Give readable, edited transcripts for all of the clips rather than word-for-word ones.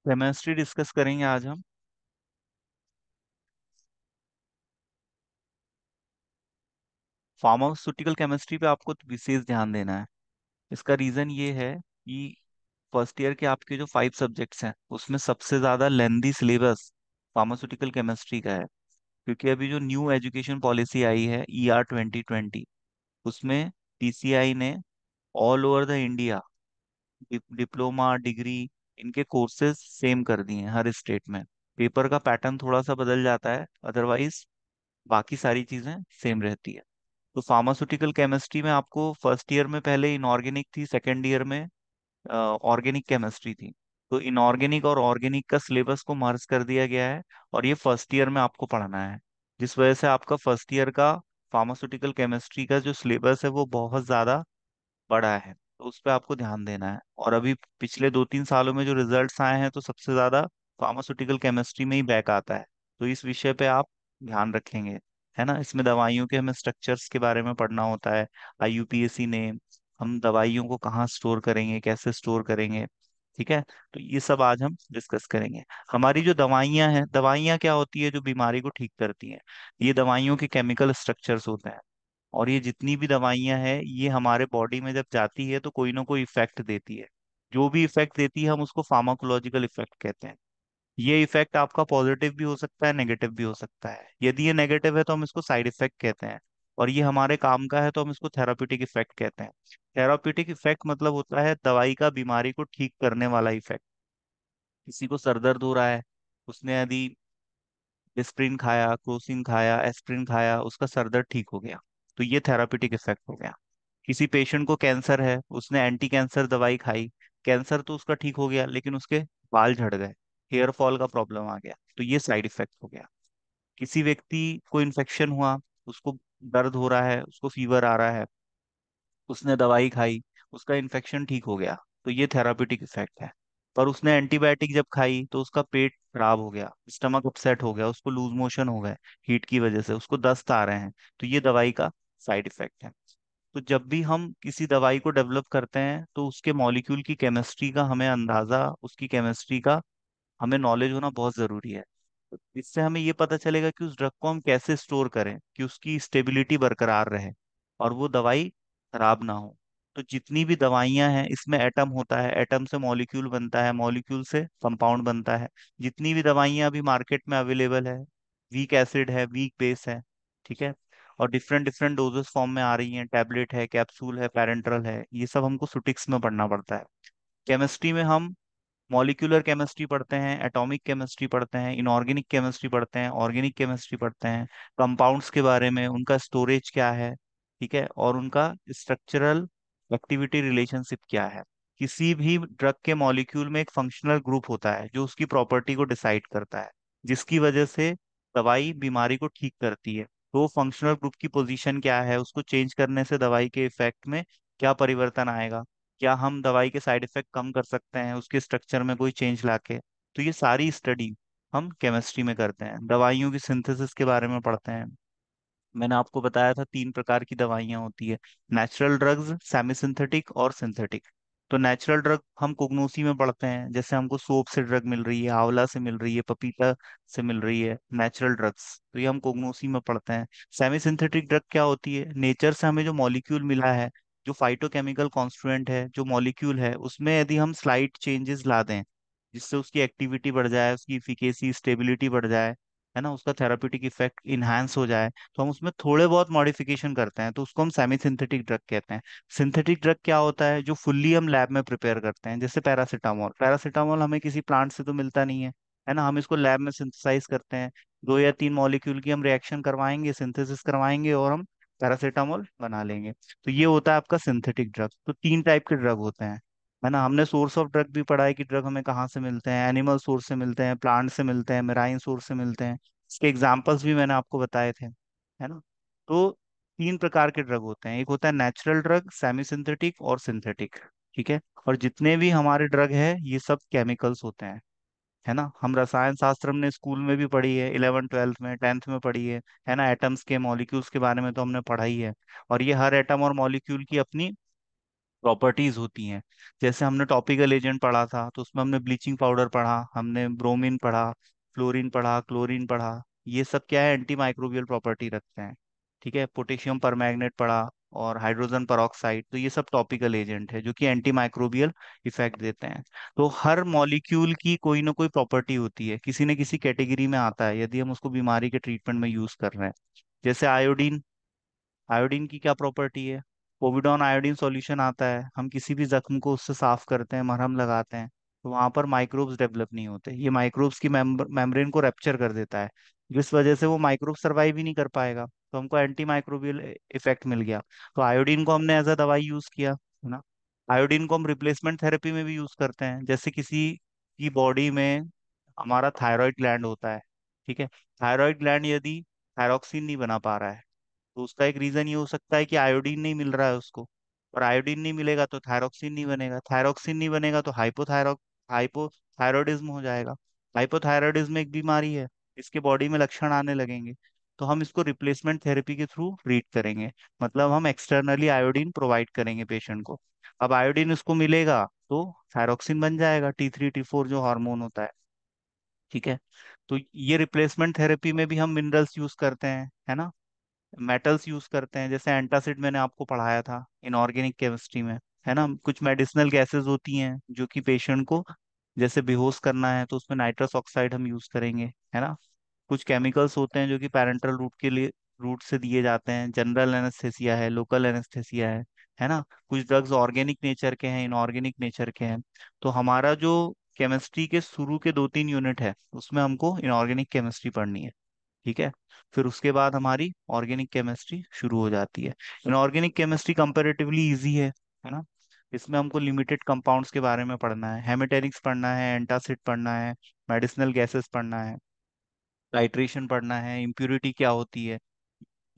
Chemistry discuss करेंगे आज हम। फार्मास्यूटिकल केमिस्ट्री पे आपको तो विशेष ध्यान देना है। इसका रीजन ये है कि फर्स्ट ईयर के आपके जो 5 सब्जेक्ट्स हैं उसमें सबसे ज्यादा लेंदी सिलेबस फार्मास्यूटिकल केमिस्ट्री का है। क्योंकि अभी जो न्यू एजुकेशन पॉलिसी आई है ER 2020, उसमें PCI ने all over the India diploma degree इनके कोर्सेज सेम कर दिए हैं हर स्टेट में। पेपर का पैटर्न थोड़ा सा बदल जाता है, अदरवाइज बाकी सारी चीजें सेम रहती है। तो फार्मास्यूटिकल केमिस्ट्री में आपको फर्स्ट ईयर में पहले इनऑर्गेनिक थी, सेकेंड ईयर में ऑर्गेनिक केमिस्ट्री थी। तो इनऑर्गेनिक और ऑर्गेनिक का सिलेबस को मर्ज कर दिया गया है और ये फर्स्ट ईयर में आपको पढ़ना है। जिस वजह से आपका फर्स्ट ईयर का फार्मास्यूटिकल केमिस्ट्री का जो सिलेबस है वो बहुत ज्यादा बड़ा है, तो उस पर आपको ध्यान देना है। और अभी पिछले 2-3 सालों में जो रिजल्ट्स आए हैं तो सबसे ज्यादा फार्मास्यूटिकल केमिस्ट्री में ही बैक आता है। तो इस विषय पे आप ध्यान रखेंगे, है ना। इसमें दवाइयों के हमें स्ट्रक्चर्स के बारे में पढ़ना होता है। IUPAC ने हम दवाइयों को कहाँ स्टोर करेंगे, कैसे स्टोर करेंगे, ठीक है। तो ये सब आज हम डिस्कस करेंगे। हमारी जो दवाइयाँ हैं, दवाइयाँ क्या होती है जो बीमारी को ठीक करती हैं, ये दवाइयों के केमिकल स्ट्रक्चर्स होते हैं। और ये जितनी भी दवाइयां हैं ये हमारे बॉडी में जब जाती है तो कोई ना कोई इफेक्ट देती है। जो भी इफेक्ट देती है हम उसको फार्माकोलॉजिकल इफेक्ट कहते हैं। ये इफेक्ट आपका पॉजिटिव भी हो सकता है, नेगेटिव भी हो सकता है। यदि ये नेगेटिव है तो हम इसको साइड इफेक्ट कहते हैं। और ये हमारे काम का है तो हम इसको थेराप्यूटिक इफेक्ट कहते हैं। थेराप्यूटिक इफेक्ट मतलब होता है दवाई का बीमारी को ठीक करने वाला इफेक्ट। किसी को सर दर्द हो रहा है, उसने यदि डिस्प्रिन खाया, क्रोसिन खाया, एस्प्रिन खाया, उसका सर दर्द ठीक हो गया, तो ये थेराप्यूटिक इफेक्ट हो गया। किसी पेशेंट को कैंसर है, उसने एंटी कैंसर दवाई खाई, कैंसर तो उसका ठीक हो गया लेकिन उसके बाल झड़ गए, हेयर फॉल का प्रॉब्लम आ गया, तो ये साइड इफेक्ट हो गया। किसी व्यक्ति को इन्फेक्शन हुआ, उसको दर्द हो रहा है, उसको फीवर आ रहा है, उसने दवाई खाई, उसका इन्फेक्शन ठीक हो गया, तो ये थेराप्यूटिक इफेक्ट है। पर उसने एंटीबायोटिक जब खाई तो उसका पेट खराब हो गया, स्टमक अपसेट हो गया, उसको लूज मोशन हो गए, हीट की वजह से उसको दस्त आ रहे हैं, तो ये दवाई का साइड इफेक्ट है। तो जब भी हम किसी दवाई को डेवलप करते हैं तो उसके मॉलिक्यूल की केमिस्ट्री का हमें अंदाजा, उसकी केमिस्ट्री का हमें नॉलेज होना बहुत जरूरी है। तो इससे हमें ये पता चलेगा कि उस ड्रग को हम कैसे स्टोर करें कि उसकी स्टेबिलिटी बरकरार रहे और वो दवाई खराब ना हो। तो जितनी भी दवाइयां हैं इसमें एटम होता है, एटम से मॉलिक्यूल बनता है, मॉलिक्यूल से कंपाउंड बनता है। जितनी भी दवाइयां अभी मार्केट में अवेलेबल है, वीक एसिड है, वीक बेस है, ठीक है। और डिफरेंट डिफरेंट डोजेस फॉर्म में आ रही हैं, टैबलेट है, कैप्सूल है, पैरेंट्रल है, ये सब हमको सुटिक्स में पढ़ना पड़ता है। केमिस्ट्री में हम मॉलिक्यूलर केमिस्ट्री पढ़ते हैं, एटॉमिक केमिस्ट्री पढ़ते हैं, इनऑर्गेनिक केमिस्ट्री पढ़ते हैं, ऑर्गेनिक केमिस्ट्री पढ़ते हैं, कंपाउंड्स के बारे में, उनका स्टोरेज क्या है, ठीक है, और उनका स्ट्रक्चरल एक्टिविटी रिलेशनशिप क्या है। किसी भी ड्रग के मॉलिक्यूल में एक फंक्शनल ग्रुप होता है जो उसकी प्रॉपर्टी को डिसाइड करता है, जिसकी वजह से दवाई बीमारी को ठीक करती है। तो फंक्शनल ग्रुप की पोजीशन क्या है, उसको चेंज करने से दवाई के इफेक्ट में क्या परिवर्तन आएगा, क्या हम दवाई के साइड इफेक्ट कम कर सकते हैं उसके स्ट्रक्चर में कोई चेंज लाके। तो ये सारी स्टडी हम केमिस्ट्री में करते हैं। दवाइयों की सिंथेसिस के बारे में पढ़ते हैं। मैंने आपको बताया था 3 प्रकार की दवाइयां होती है, नेचुरल ड्रग्स, सेमी सिंथेटिक और सिंथेटिक। तो नेचुरल ड्रग हम कुगनोसी में पढ़ते हैं, जैसे हमको सोप से ड्रग मिल रही है, आंवला से मिल रही है, पपीता से मिल रही है, नेचुरल ड्रग्स, तो ये हम कुगनोसी में पढ़ते हैं। सेमी सिंथेटिक ड्रग क्या होती है, नेचर से हमें जो मॉलिक्यूल मिला है, जो फाइटोकेमिकल कॉन्स्टिट्यूएंट है, जो मॉलिक्यूल है, उसमें यदि हम स्लाइट चेंजेस ला दें जिससे उसकी एक्टिविटी बढ़ जाए, उसकी इफिकेसी स्टेबिलिटी बढ़ जाए, है ना, उसका थेराप्यूटिक इफेक्ट इनहांस हो जाए, तो हम उसमें थोड़े बहुत मॉडिफिकेशन करते हैं, तो उसको हम सेमी सिंथेटिक ड्रग कहते हैं। सिंथेटिक ड्रग क्या होता है, जो फुल्ली हम लैब में प्रिपेयर करते हैं, जैसे पैरासीटामोल। पैरासीटामोल हमें किसी प्लांट से तो मिलता नहीं है ना, हम इसको लैब में सिंथेसाइज करते हैं। 2 या 3 मॉलिक्यूल की हम रिएक्शन करवाएंगे, सिंथेसिस करवाएंगे और हम पैरासीटामोल बना लेंगे। तो ये होता है आपका सिंथेटिक ड्रग। तो 3 टाइप के ड्रग होते हैं, है ना। हमने सोर्स ऑफ ड्रग भी पढ़ा है कि ड्रग हमें कहाँ से मिलते हैं, एनिमल सोर्स से मिलते हैं, प्लांट से मिलते हैं, मेराइन सोर्स से मिलते हैं। इसके एग्जाम्पल्स भी मैंने आपको बताए थे, है ना। तो 3 प्रकार के ड्रग होते हैं, एक होता है नेचुरल ड्रग, सेमी सिंथेटिक और सिंथेटिक, ठीक है। और जितने भी हमारे ड्रग है ये सब केमिकल्स होते हैं, है ना। हम रसायन शास्त्र हमने स्कूल में भी पढ़ी है, 11th 12th में, 10th में पढ़ी है ना। एटम्स के मॉलिक्यूल्स के बारे में तो हमने पढ़ा ही है। और ये हर एटम और मॉलिक्यूल की अपनी प्रॉपर्टीज होती हैं। जैसे हमने टॉपिकल एजेंट पढ़ा था, तो उसमें हमने ब्लीचिंग पाउडर पढ़ा, हमने ब्रोमीन पढ़ा, फ्लोरीन पढ़ा, क्लोरीन पढ़ा। ये सब क्या है, एंटी माइक्रोबियल प्रॉपर्टी रखते हैं। ठीक है, पोटेशियम परमैंगनेट पढ़ा, और हाइड्रोजन peroxide, तो ये सब टॉपिकल एजेंट है जो कि एंटी माइक्रोबियल इफेक्ट देते हैं। तो हर मॉलिक्यूल की कोई ना कोई प्रॉपर्टी होती है, किसी न किसी कैटेगरी में आता है यदि हम उसको बीमारी के ट्रीटमेंट में यूज कर रहे हैं। जैसे आयोडीन, आयोडीन की क्या प्रॉपर्टी है? पोविडॉन आयोडीन सॉल्यूशन आता है, हम किसी भी जख्म को उससे साफ करते हैं, मरहम लगाते हैं, तो वहां पर माइक्रोब्स डेवलप नहीं होते। ये माइक्रोब्स की मेम्ब्रेन को रैप्चर कर देता है, जिस वजह से वो माइक्रोब सर्वाइव ही नहीं कर पाएगा, तो हमको एंटी माइक्रोबियल इफेक्ट मिल गया। तो आयोडीन को हमने एज अ दवाई यूज किया, है ना। आयोडीन को हम रिप्लेसमेंट थेरेपी में भी यूज करते हैं। जैसे किसी की बॉडी में, हमारा थायराइड ग्लैंड होता है, ठीक है, थायराइड ग्लैंड यदि थायरॉक्सिन नहीं बना पा रहा है, तो उसका एक रीजन ये हो सकता है कि आयोडीन नहीं मिल रहा है उसको। और आयोडीन नहीं मिलेगा तो थायरॉक्सिन नहीं बनेगा, थायरॉक्सिन नहीं बनेगा तो हाइपोथायरॉयडिज्म हो जाएगा। हाइपोथायरॉयडिज्म एक बीमारी है, इसके बॉडी में लक्षण आने लगेंगे, तो हम इसको रिप्लेसमेंट थेरेपी के थ्रू ट्रीट करेंगे। मतलब हम एक्सटर्नली आयोडीन प्रोवाइड करेंगे पेशेंट को। अब आयोडीन उसको मिलेगा तो थायरॉक्सिन बन जाएगा, T3 T4 जो हार्मोन होता है। ठीक है, तो ये रिप्लेसमेंट थेरेपी में भी हम मिनरल्स यूज करते हैं, है ना, मेटल्स यूज करते हैं। जैसे एंटासिड मैंने आपको पढ़ाया था इनऑर्गेनिक केमिस्ट्री में, है ना। कुछ मेडिसिनल गैसेस होती हैं जो कि पेशेंट को जैसे बेहोश करना है, तो उसमें नाइट्रस ऑक्साइड हम यूज करेंगे, है ना। कुछ केमिकल्स होते हैं जो कि पैरेंटल रूट के लिए रूट से दिए जाते हैं, जनरल एनेस्थेसिया है, लोकल एनेस्थेसिया है ना। कुछ ड्रग्स ऑर्गेनिक नेचर के हैं, इनऑर्गेनिक नेचर के हैं। तो हमारा जो केमिस्ट्री के शुरू के 2-3 यूनिट है, उसमें हमको इनऑर्गेनिक केमिस्ट्री पढ़नी है। ठीक है, फिर उसके बाद हमारी ऑर्गेनिक केमिस्ट्री शुरू हो जाती है। इनऑर्गेनिक केमिस्ट्री कंपैरेटिवली इजी है ना। इसमें हमको लिमिटेड कंपाउंड्स के बारे में पढ़ना है, हेमेटेरिक्स पढ़ना है, एंटासिड पढ़ना है, मेडिसिनल गैसेस पढ़ना है, टाइट्रेशन पढ़ना है, इम्प्योरिटी क्या होती है,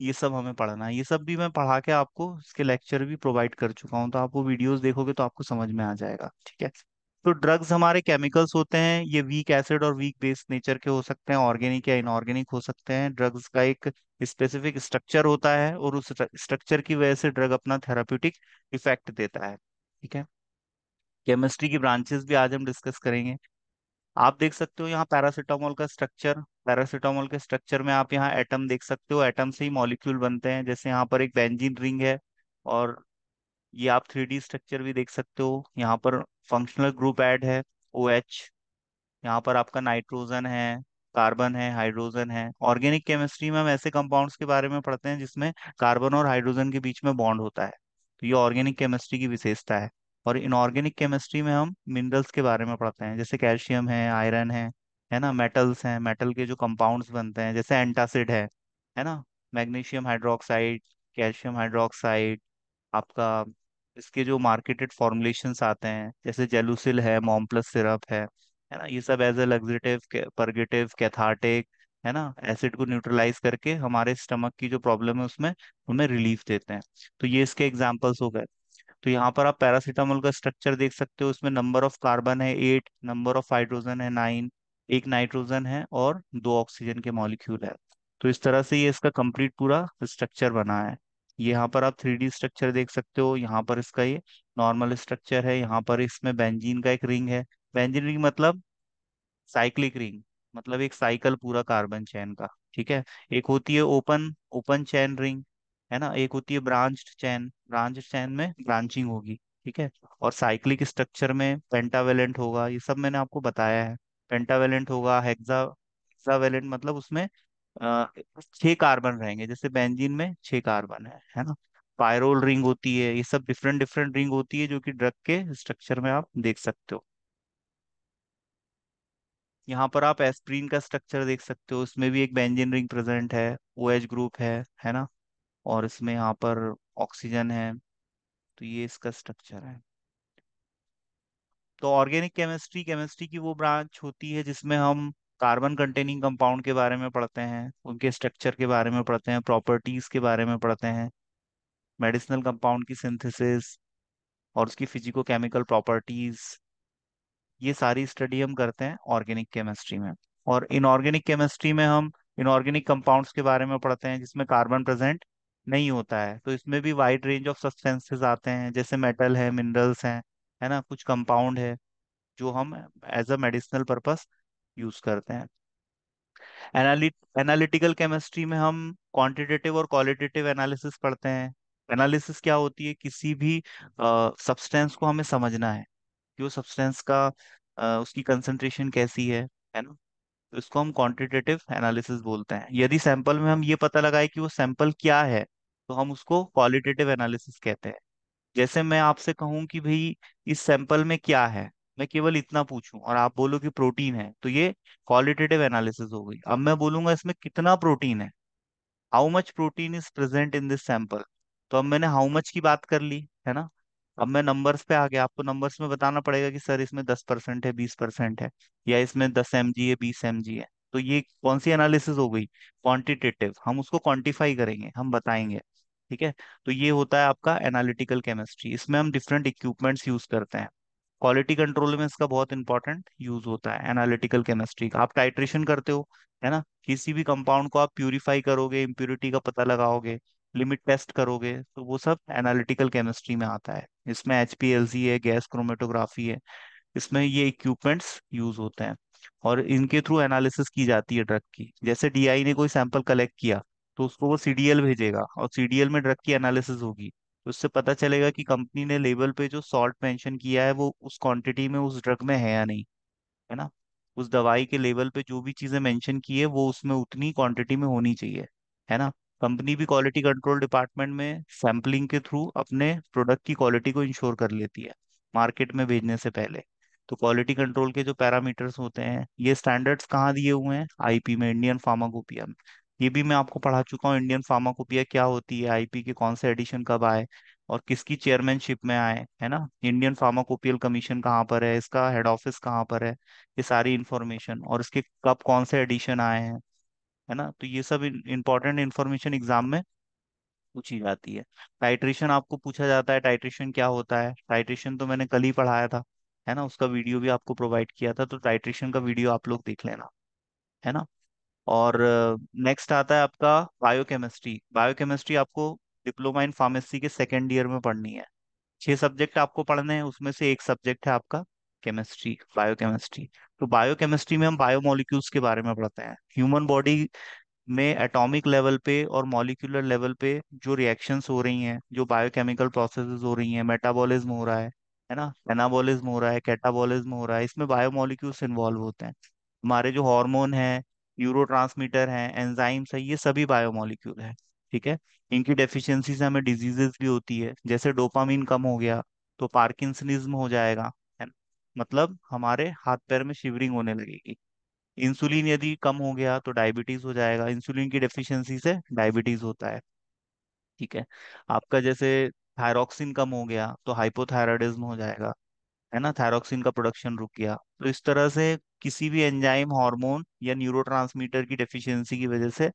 ये सब हमें पढ़ना है। ये सब भी मैं पढ़ा के आपको इसके लेक्चर भी प्रोवाइड कर चुका हूँ, तो आप वो वीडियोस देखोगे तो आपको समझ में आ जाएगा। ठीक है, तो ड्रग्स हमारे केमिकल्स होते हैं, ये वीक एसिड और वीक बेस नेचर के हो सकते हैं, ऑर्गेनिक या इनऑर्गेनिक हो सकते हैं। ड्रग्स का एक स्पेसिफिक स्ट्रक्चर होता है, और उस स्ट्रक्चर की वजह से ड्रग अपना थेराप्यूटिक इफेक्ट देता है। ठीक है, केमिस्ट्री की ब्रांचेस भी आज हम डिस्कस करेंगे। आप देख सकते हो यहाँ पैरासीटामोल का स्ट्रक्चर, पैरासीटामोल के स्ट्रक्चर में आप यहाँ एटम देख सकते हो, एटम से ही मॉलिक्यूल बनते हैं। जैसे यहाँ पर एक बेंजीन रिंग है, और ये आप 3D स्ट्रक्चर भी देख सकते हो। यहाँ पर फंक्शनल ग्रुप ऐड है, OH। यहाँ पर आपका नाइट्रोजन है, कार्बन है, हाइड्रोजन है। ऑर्गेनिक केमिस्ट्री में हम ऐसे कंपाउंड्स के बारे में पढ़ते हैं जिसमें कार्बन और हाइड्रोजन के बीच में बॉन्ड होता है, तो ये ऑर्गेनिक केमिस्ट्री की विशेषता है। और इनऑर्गेनिक केमिस्ट्री में हम मिनरल्स के बारे में पढ़ते हैं, जैसे कैल्शियम है, आयरन है ना, मेटल्स हैं, मेटल के जो कंपाउंड्स बनते हैं, जैसे एंटासिड है ना, मैग्नीशियम हाइड्रोक्साइड, कैल्शियम हाइड्रोक्साइड, आपका इसके जो मार्केटेड फॉर्मुलेशंस आते हैं, जैसे जेलुसिल है, मॉम प्लस सिरप है ना, ये सब as a laxative, purgative, cathartic, है ना, एसिड को न्यूट्रलाइज करके हमारे स्टमक की जो प्रॉब्लम है उसमें हमें रिलीफ देते हैं। तो ये इसके एग्जांपल्स हो गए। तो यहाँ पर आप पैरासीटामोल का स्ट्रक्चर देख सकते हो, इसमें नंबर ऑफ कार्बन है 8, नंबर ऑफ हाइड्रोजन है 9, एक नाइट्रोजन है और 2 ऑक्सीजन के मॉलिक्यूल है। तो इस तरह से ये इसका कंप्लीट पूरा स्ट्रक्चर बना है। ये यहाँ पर आप 3D स्ट्रक्चर देख सकते हो, यहाँ पर इसका ये नॉर्मल स्ट्रक्चर है, यहाँ पर इसमें बेंजीन का एक रिंग है। बेंजीन रिंग मतलब साइक्लिक रिंग, मतलब एक साइकिल पूरा कार्बन चेन का। ठीक है, एक होती है ओपन ओपन चेन रिंग, है ना, एक होती है ब्रांच्ड चेन, ब्रांच चेन में ब्रांचिंग होगी। ठीक है, और साइक्लिक स्ट्रक्चर में पेंटावेलेंट होगा, ये सब मैंने आपको बताया है। पेंटावेलेंट होगा, हेक्सावेलेंट मतलब उसमें 6 कार्बन रहेंगे, जैसे बेंजीन में 6 कार्बन है ना। पायरोल रिंग होती है, ये सब डिफरेंट डिफरेंट रिंग होती है जो कि ड्रग के स्ट्रक्चर में आप देख सकते हो। यहाँ पर आप एस्प्रिन का स्ट्रक्चर देख सकते हो, इसमें भी एक बेंजीन रिंग प्रेजेंट है, OH ग्रुप है ना, और इसमें यहाँ पर ऑक्सीजन है। तो ये इसका स्ट्रक्चर है। तो ऑर्गेनिक केमिस्ट्री, केमिस्ट्री की वो ब्रांच होती है जिसमें हम कार्बन कंटेनिंग कंपाउंड के बारे में पढ़ते हैं, उनके स्ट्रक्चर के बारे में पढ़ते हैं, प्रॉपर्टीज के बारे में पढ़ते हैं, मेडिसिनल कंपाउंड की सिंथेसिस और उसकी फिजिको केमिकल प्रॉपर्टीज, ये सारी स्टडी हम करते हैं ऑर्गेनिक केमिस्ट्री में। और इनऑर्गेनिक केमिस्ट्री में हम इनऑर्गेनिक कंपाउंड्स के बारे में पढ़ते हैं जिसमें कार्बन प्रेजेंट नहीं होता है। तो इसमें भी वाइड रेंज ऑफ सब्सटेंसेस आते हैं, जैसे मेटल है, मिनरल्स हैं, है ना, कुछ कंपाउंड है जो हम as a medicinal purpose use करते हैं। एनालिटिकल केमिस्ट्री में हम क्वांटिटेटिव और क्वालिटेटिव एनालिसिस पढ़ते हैं। एनालिसिस क्या होती है, किसी भी सब्सटेंस को हमें समझना है कि वो सब्सटेंस का उसकी कंसंट्रेशन कैसी है ना। तो इसको हम क्वांटिटेटिव एनालिसिस बोलते हैं। यदि सैंपल में हम ये पता लगाए कि वो सैंपल क्या है, तो हम उसको क्वालिटेटिव एनालिसिस कहते हैं। जैसे मैं आपसे कहूं कि भाई इस सैंपल में क्या है, मैं केवल इतना पूछूं और आप बोलो कि प्रोटीन है, तो ये क्वालिटेटिव एनालिसिस हो गई। अब मैं बोलूंगा इसमें कितना प्रोटीन है, how much protein is present in this sample. तो अब मैंने हाउ मच की बात कर ली, है ना। अब मैं नंबर्स पे आ गया, आपको नंबर्स में बताना पड़ेगा कि सर इसमें 10% है, 20% है, या इसमें 10 mg है, 20 mg है। तो ये कौन सी एनालिसिस हो गई, क्वांटिटेटिव। हम उसको क्वांटिफाई करेंगे, हम बताएंगे। ठीक है। तो ये होता है आपका एनालिटिकल केमिस्ट्री। इसमें हम डिफरेंट इक्विपमेंट्स यूज करते हैं। क्वालिटी कंट्रोल में इसका बहुत इंपॉर्टेंट यूज होता है एनालिटिकल केमिस्ट्री का। आप टाइट्रेशन करते हो, है ना, किसी भी कंपाउंड को आप प्यूरिफाई करोगे, इम्प्योरिटी का पता लगाओगे, लिमिट टेस्ट करोगे, तो वो सब एनालिटिकल केमिस्ट्री में आता है। इसमें HPLC है, गैस क्रोमेटोग्राफी है, इसमें ये इक्विपमेंट्स यूज होते हैं। और इनके थ्रू एनालिसिस की जाती है ड्रग की। जैसे DI ने कोई सैंपल कलेक्ट किया, तो उसको वो CDL भेजेगा, और CDL में ड्रग की एनालिसिस होगी। तो उससे पता चलेगा कि कंपनी ने लेबल पे जो सॉल्ट मेंशन किया है वो उस क्वांटिटी में उस ड्रग में है या नहीं, है ना। उस दवाई के लेवल पे जो भी चीजें मेंशन की है वो उसमें उतनी क्वांटिटी में होनी चाहिए, है ना। कंपनी भी क्वालिटी कंट्रोल डिपार्टमेंट में सैंपलिंग के थ्रू अपने प्रोडक्ट की क्वालिटी को इंश्योर कर लेती है मार्केट में भेजने से पहले। तो क्वालिटी कंट्रोल के जो पैरामीटर्स होते हैं, ये स्टैंडर्ड्स कहाँ दिए हुए हैं, IP में, इंडियन फार्माकोपिया में। ये भी मैं आपको पढ़ा चुका हूँ, इंडियन फार्माकोपिया क्या होती है, IP के कौन से एडिशन कब आए और किसकी चेयरमैनशिप में आए, है ना। इंडियन फार्माकोपियल कमीशन कहाँ पर है, इसका हेड ऑफिस कहाँ पर है, ये सारी इंफॉर्मेशन, और इसके कब कौन से एडिशन आए हैं, है ना। तो ये सब इंपॉर्टेंट इंफॉर्मेशन एग्जाम में पूछी जाती है। टाइट्रेशन आपको पूछा जाता है, टाइट्रेशन क्या होता है। टाइट्रेशन तो मैंने कल ही पढ़ाया था, है ना, उसका वीडियो भी आपको प्रोवाइड किया था, तो टाइट्रेशन का वीडियो आप लोग देख लेना, है ना। और नेक्स्ट आता है आपका बायोकेमिस्ट्री। बायोकेमिस्ट्री आपको डिप्लोमा इन फार्मेसी के सेकेंड ईयर में पढ़नी है। 6 सब्जेक्ट आपको पढ़ने हैं, उसमें से एक सब्जेक्ट है आपका केमिस्ट्री, बायोकेमिस्ट्री। तो बायोकेमिस्ट्री में हम बायोमोलिक्यूल्स के बारे में पढ़ते हैं। ह्यूमन बॉडी में एटॉमिक लेवल पे और मॉलिक्यूलर लेवल पे जो रिएक्शंस हो रही हैं, जो बायोकेमिकल प्रोसेसेस हो रही हैं, मेटाबॉलिज्म हो रहा है ना, एनाबॉलिज्म हो रहा है, कैटाबॉलिज्म हो रहा है, इसमें बायोमोलिक्यूल्स इन्वॉल्व होते हैं। हमारे जो हार्मोन है, न्यूरोट्रांसमीटर हैं, एंजाइम्स है, ये सभी बायोमोलिक्यूल है। ठीक है। इनकी डेफिशिएंसी से हमें डिजीजेस भी होती है। जैसे डोपामीन कम हो गया तो पार्किंसनिज्म हो जाएगा, है ना? मतलब हमारे हाथ पैर में शिवरिंग होने लगेगी। इंसुलिन यदि कम हो गया तो डायबिटीज हो जाएगा, इंसुलिन की डेफिशिएंसी से डायबिटीज होता है। ठीक है। आपका जैसे थायरॉक्सिन कम हो गया तो हाइपोथायरायडिज्म हो जाएगा, है ना, थायरॉक्सिन का प्रोडक्शन रुक गया। तो इस तरह से किसी भी एंजाइम, हार्मोन या न्यूरोट्रांसमीटर की डेफिशिएंसी की वजह से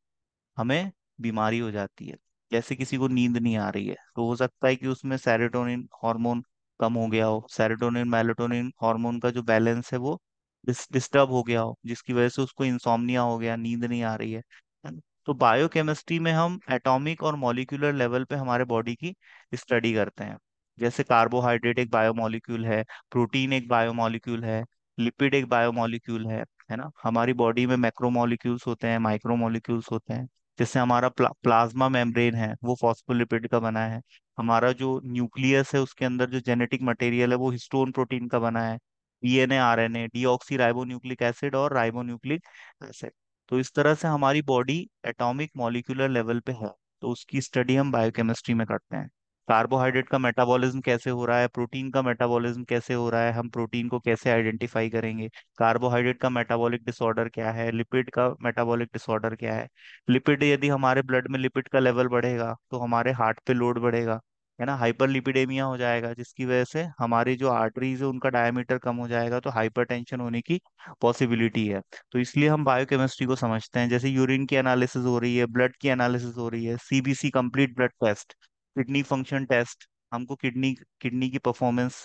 हमें बीमारी हो जाती है। जैसे किसी को नींद नहीं आ रही है, तो हो सकता है कि उसमें सेरोटोनिन हार्मोन कम हो गया हो, सेरोटोनिन मेलाटोनिन हार्मोन का जो बैलेंस है वो डिस्टर्ब हो गया हो, जिसकी वजह से उसको इंसोम्निया हो गया, नींद नहीं आ रही है ना? तो बायोकेमिस्ट्री में हम एटॉमिक और मॉलिक्यूलर लेवल पे हमारे बॉडी की स्टडी करते हैं। जैसे कार्बोहाइड्रेट एक बायोमोलिक्यूल है, प्रोटीन एक बायोमोलिक्यूल है, लिपिड एक बायोमोलिक्यूल है ना। हमारी बॉडी में मैक्रोमोलिक्यूल्स होते हैं, माइक्रोमोलिक्यूल्स होते हैं। जैसे हमारा प्लाज्मा मेम्ब्रेन है वो फॉस्फोलिपिड का बना है। हमारा जो न्यूक्लियस है उसके अंदर जो जेनेटिक मटेरियल है वो हिस्टोन प्रोटीन का बना है। DNA RNA, deoxy ribonucleic acid और राइबोन्यूक्लिक एसिड। तो इस तरह से हमारी बॉडी एटॉमिक मॉलिक्यूलर लेवल पे है। तो उसकी स्टडी हम बायोकेमिस्ट्री में करते हैं। कार्बोहाइड्रेट का मेटाबॉलिज्म कैसे हो रहा है, प्रोटीन का मेटाबॉलिज्म कैसे हो रहा है, हम प्रोटीन को कैसे आइडेंटिफाई करेंगे, कार्बोहाइड्रेट का मेटाबॉलिक डिसऑर्डर क्या है, लिपिड का मेटाबॉलिक डिसऑर्डर क्या है। लिपिड, यदि हमारे ब्लड में लिपिड का लेवल बढ़ेगा तो हमारे हार्ट पे लोड बढ़ेगा, है ना, हाइपरलिपिडेमिया हो जाएगा, जिसकी वजह से हमारी जो आर्टरीज है उनका डायमीटर कम हो जाएगा, तो हाइपरटेंशन होने की पॉसिबिलिटी है। तो इसलिए हम बायोकेमिस्ट्री को समझते हैं। जैसे यूरिन की एनालिसिस हो रही है, ब्लड की एनालिसिस हो रही है, CBC complete blood test, kidney function test, हमको किडनी किडनी की परफॉर्मेंस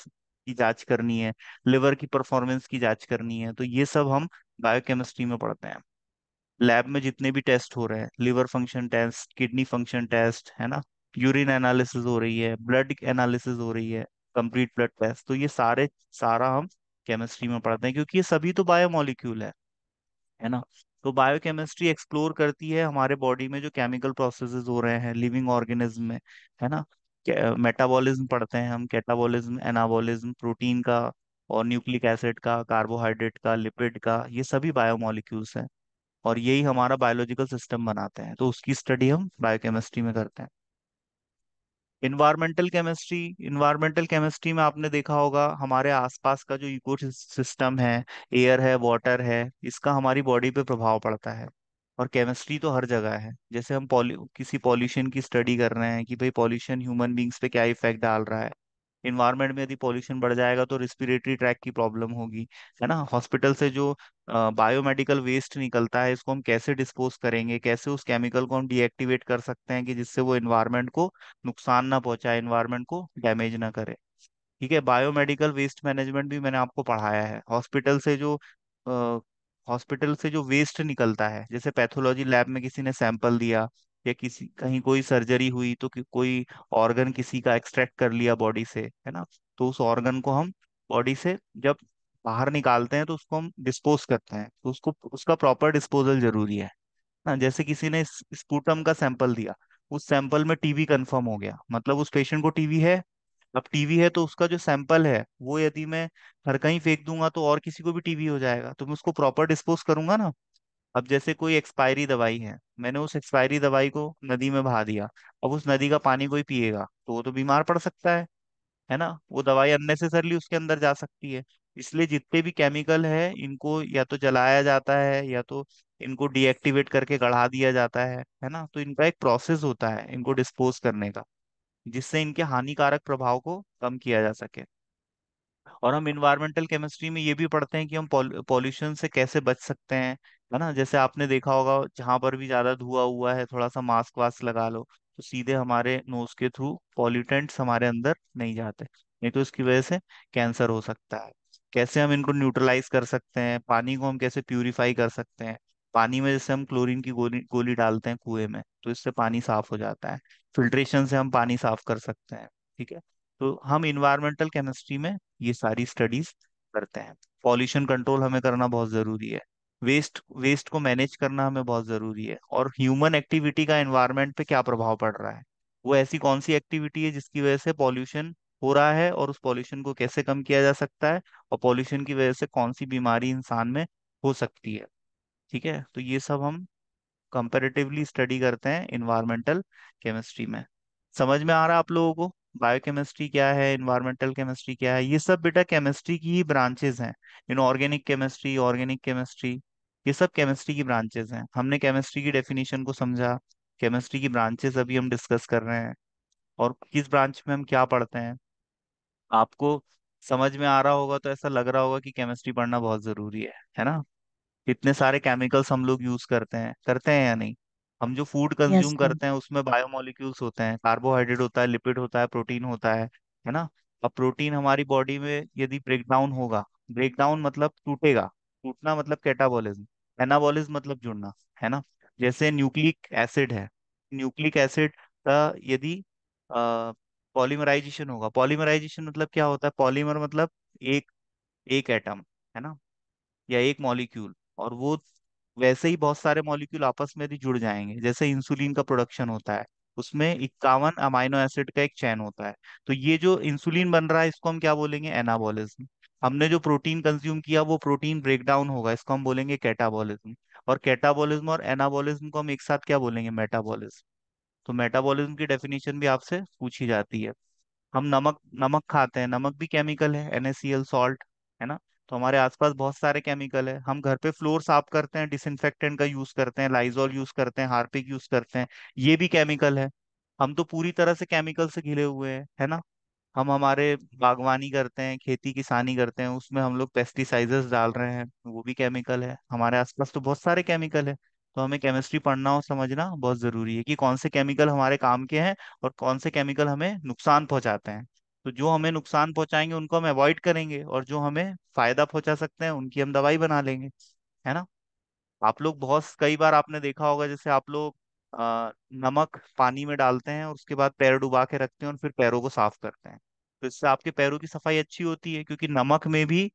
की जांच करनी है, लिवर की परफॉर्मेंस की जांच करनी है, तो ये सब हम बायोकेमिस्ट्री में पढ़ते हैं। लैब में जितने भी टेस्ट हो रहे हैं, liver function test, kidney function test, है ना, यूरिन एनालिसिस हो रही है, ब्लड एनालिसिस हो रही है, कंप्लीट ब्लड टेस्ट, तो ये सारा हम केमिस्ट्री में पढ़ते हैं, क्योंकि ये सभी तो बायोमोलिक्यूल है ना। तो बायोकेमिस्ट्री एक्सप्लोर करती है हमारे बॉडी में जो केमिकल प्रोसेसेस हो रहे हैं लिविंग ऑर्गेनिज्म में, है ना। मेटाबॉलिज्म पढ़ते हैं हम, कैटाबॉलिज्म, एनाबॉलिज्म, प्रोटीन का और न्यूक्लिक एसिड का, कार्बोहाइड्रेट का, लिपिड का, ये सभी बायोमोलिक्यूल्स हैं। और यही हमारा बायोलॉजिकल सिस्टम बनाते हैं, तो उसकी स्टडी हम बायोकेमिस्ट्री में करते हैं। इन्वायरमेंटल केमिस्ट्री में आपने देखा होगा हमारे आसपास का जो इको सिस्टम है, एयर है, वाटर है, इसका हमारी बॉडी पे प्रभाव पड़ता है। और केमिस्ट्री तो हर जगह है। जैसे हम किसी पॉल्यूशन की स्टडी कर रहे हैं कि भाई पॉल्यूशन ह्यूमन बींग्स पे क्या इफेक्ट डाल रहा है। इन्वायरमेंट में यदि पॉल्यूशन बढ़ जाएगा तो रिस्पिरेटरी ट्रैक की प्रॉब्लम होगी, है ना। हॉस्पिटल से जो बायोमेडिकल वेस्ट निकलता है, इसको हम कैसे डिस्पोज करेंगे, कैसे उस केमिकल को हम डीएक्टिवेट कर सकते हैं कि जिससे वो इन्वायरमेंट को नुकसान ना पहुंचाए, इन्वायरमेंट को डैमेज ना करे। ठीक है, बायोमेडिकल वेस्ट मैनेजमेंट भी मैंने आपको पढ़ाया है। हॉस्पिटल से जो वेस्ट निकलता है, जैसे पैथोलॉजी लैब में किसी ने सैंपल दिया, या किसी कहीं कोई सर्जरी हुई तो कोई ऑर्गन किसी का एक्सट्रैक्ट कर लिया बॉडी से, है ना, तो उस ऑर्गन को हम बॉडी से जब बाहर निकालते हैं तो उसको हम डिस्पोज करते हैं, तो उसको उसका प्रॉपर डिस्पोजल जरूरी है ना। जैसे किसी ने स्पूटम का सैंपल दिया, उस सैंपल में टीबी कंफर्म हो गया, मतलब उस पेशेंट को टीबी है। अब टीबी है तो उसका जो सैंपल है वो यदि मैं हर कहीं फेंक दूंगा तो और किसी को भी टीबी हो जाएगा, तो मैं उसको प्रॉपर डिस्पोज करूंगा ना। अब जैसे कोई एक्सपायरी दवाई है, मैंने उस एक्सपायरी दवाई को नदी में बहा दिया, अब उस नदी का पानी कोई पिएगा तो वो तो बीमार पड़ सकता है ना, वो दवाई अननेसेसरली उसके अंदर जा सकती है। इसलिए जितने भी केमिकल है इनको या तो जलाया जाता है, या तो इनको डीएक्टिवेट करके गढ़ा दिया जाता है ना। तो इनका एक प्रोसेस होता है इनको डिस्पोज करने का, जिससे इनके हानिकारक प्रभाव को कम किया जा सके। और हम इन्वायरमेंटल केमिस्ट्री में ये भी पढ़ते हैं कि हम पॉल्यूशन से कैसे बच सकते हैं, है ना। जैसे आपने देखा होगा जहां पर भी ज्यादा धुआं हुआ है, थोड़ा सा मास्क वास्क लगा लो, तो सीधे हमारे नोज के थ्रू पॉल्यूटेंट्स हमारे अंदर नहीं जाते, नहीं तो इसकी वजह से कैंसर हो सकता है। कैसे हम इनको न्यूट्रलाइज कर सकते हैं, पानी को हम कैसे प्यूरिफाई कर सकते हैं। पानी में जैसे हम क्लोरीन की गोली गोली डालते हैं कुएं में, तो इससे पानी साफ हो जाता है। फिल्ट्रेशन से हम पानी साफ कर सकते हैं। ठीक है, तो हम इन्वायरमेंटल केमिस्ट्री में ये सारी स्टडीज करते हैं। पॉल्यूशन कंट्रोल हमें करना बहुत जरूरी है, वेस्ट वेस्ट को मैनेज करना हमें बहुत जरूरी है, और ह्यूमन एक्टिविटी का एनवायरनमेंट पे क्या प्रभाव पड़ रहा है, वो ऐसी कौन सी एक्टिविटी है जिसकी वजह से पॉल्यूशन हो रहा है, और उस पॉल्यूशन को कैसे कम किया जा सकता है, और पॉल्यूशन की वजह से कौन सी बीमारी इंसान में हो सकती है। ठीक है, तो ये सब हम कंपैरेटिवली स्टडी करते हैं इन्वायरमेंटल केमिस्ट्री में। समझ में आ रहा है आप लोगों को बायोकेमिस्ट्री क्या है, इन्वायरमेंटल केमिस्ट्री क्या है? ये सब बेटा केमिस्ट्री की ही ब्रांचेस हैं। इनऑर्गेनिक केमिस्ट्री, ऑर्गेनिक केमिस्ट्री, ये सब केमिस्ट्री की ब्रांचेस हैं। हमने केमिस्ट्री की डेफिनेशन को समझा, केमिस्ट्री की ब्रांचेस अभी हम डिस्कस कर रहे हैं, और किस ब्रांच में हम क्या पढ़ते हैं। आपको समझ में आ रहा होगा तो ऐसा लग रहा होगा कि केमिस्ट्री पढ़ना बहुत जरूरी है ना। इतने सारे केमिकल्स हम लोग यूज करते हैं या नहीं। हम जो फूड यस कंज्यूम सर। करते हैं उसमें बायोमोलिक्यूल्स होते हैं, कार्बोहाइड्रेट होता है, लिपिड होता है, प्रोटीन होता है ना। अब प्रोटीन हमारी बॉडी में यदि ब्रेक डाउन होगा, ब्रेक डाउन मतलब टूटेगा, टूटना मतलब कैटाबॉलिज्म, एनाबॉलिज्म मतलब जुड़ना, है ना। जैसे न्यूक्लिक एसिड है, न्यूक्लिक एसिड का यदि पॉलीमराइजेशन होगा, पॉलीमराइजेशन मतलब क्या होता है, पॉलीमर मतलब एक एक एटम, है ना, या एक मॉलिक्यूल, और वो वैसे ही बहुत सारे मॉलिक्यूल आपस में यदि जुड़ जाएंगे, जैसे इंसुलिन का प्रोडक्शन होता है, उसमें 51 अमाइनो एसिड का एक चैन होता है, तो ये जो इंसुलिन बन रहा है इसको हम क्या बोलेंगे, एनाबॉलिज्म। हमने जो प्रोटीन कंज्यूम किया वो प्रोटीन ब्रेक डाउन होगा, इसको हम बोलेंगे कैटाबॉलिज्म। और कैटाबॉलिज्म और एनाबॉलिज्म को हम एक साथ क्या बोलेंगे, मेटाबॉलिज्म। तो मेटाबॉलिज्म की डेफिनेशन भी आपसे पूछी जाती है। हम नमक नमक खाते हैं, नमक भी केमिकल है, NaCl सॉल्ट, है ना। तो हमारे आसपास बहुत सारे केमिकल है। हम घर पे फ्लोर साफ करते हैं, डिसइंफेक्टेंट का यूज करते हैं, लाइजॉल यूज करते हैं, हार्पिक यूज करते हैं, ये भी केमिकल है। हम तो पूरी तरह से केमिकल से घिरे हुए हैं, है ना। हम हमारे बागवानी करते हैं, खेती किसानी करते हैं, उसमें हम लोग पेस्टिसाइडर्स डाल रहे हैं, वो भी केमिकल है। हमारे आसपास तो बहुत सारे केमिकल है। तो हमें केमिस्ट्री पढ़ना और समझना बहुत जरूरी है कि कौन से केमिकल हमारे काम के हैं, और कौन से केमिकल हमें नुकसान पहुंचाते हैं। तो जो हमें नुकसान पहुंचाएंगे उनको हम अवॉइड करेंगे, और जो हमें फायदा पहुंचा सकते हैं उनकी हम दवाई बना लेंगे, है ना। आप लोग बहुत कई बार आपने देखा होगा, जैसे आप लोग नमक पानी में डालते हैं और उसके बाद पैर डुबा के रखते हैं और फिर पैरों को साफ करते हैं। तो इससे आपके पैरों की सफाई अच्छी होती है, क्योंकि नमक में भी